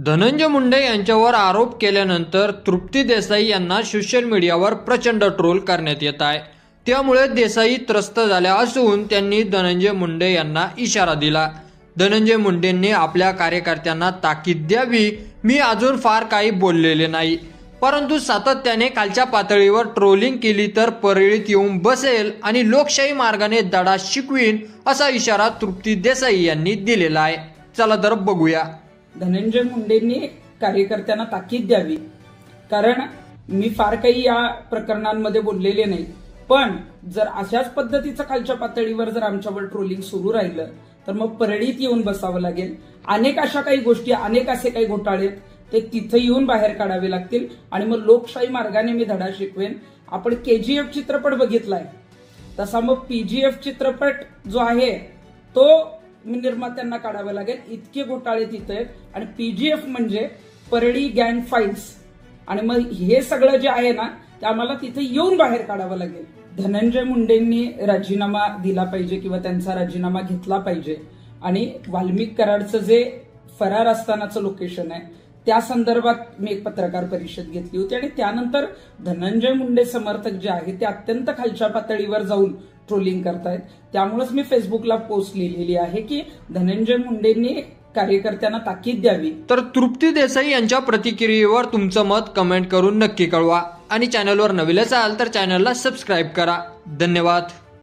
धनंजय मुंडे यांच्यावर आरोप केल्यानंतर तृप्ती देसाई यांना सोशल मीडियावर प्रचंड ट्रोल करण्यात येत आहे। त्यामुळे देसाई त्रस्त झाल्या असून त्यांनी धनंजय मुंडे यांना इशारा दिला। धनंजय मुंडेंनी आपल्या कार्यकर्त्यांना ताकीद द्यावी, मी अजून फार काही बोललेले नाही, परंतु सातत्याने खालच्या पातळीवर ट्रोलिंग केली तर परळीत येऊन बसेल आणि लोकशाही मार्गाने धडा शिकवीन, असा इशारा तृप्ती देसाई यांनी दिलेला आहे। चला तर बघूया। धनंजय मुंडेंनी कार्यकर्त्यांना ताकीद द्यावी, कारण मी फार काही या प्रकरणांमध्ये बोललेले नाही, पण जर अशाच पद्धतीचं खालच्या पातळीवर जर आमच्यावर ट्रोलिंग सुरू राहिलं तर मग परळीत येऊन बसावं लागेल। अनेक अशा काही गोष्टी, अनेक असे काही घोटाळे ते तिथं येऊन बाहेर काढावे लागतील आणि मग लोकशाही मार्गाने मी धडा शिकवेन। आपण KGF चित्रपट बघितलाय, तसा मग PGF चित्रपट जो आहे तो निर्मात्यांना काढावं लागेल। इतके घोटाळे तिथे आहेत आणि PGF म्हणजे परळी गँग फाईल्स, आणि मग हे सगळं जे आहे ना ते आम्हाला तिथे येऊन बाहेर काढावं लागेल। धनंजय मुंडेंनी राजीनामा दिला पाहिजे किंवा त्यांचा राजीनामा घेतला पाहिजे आणि वाल्मिक कराडचं जे फरार असतानाचं लोकेशन आहे त्या संदर्भात मी एक पत्रकार परिषद घेतली होती आणि त्यानंतर धनंजय मुंडे समर्थक जे आहे ते अत्यंत खालच्या पातळीवर जाऊन ट्रोलिंग करतायत। त्यामुळेच मी फेसबुकला पोस्ट लिहिलेली आहे की धनंजय मुंडेंनी कार्यकर्त्यांना ताकीद द्यावी। तर तृप्ती देसाई यांच्या प्रतिक्रियेवर तुमचं मत कमेंट करून नक्की कळवा आणि चॅनलवर नवीन असाल तर चॅनलला सबस्क्राईब करा। धन्यवाद।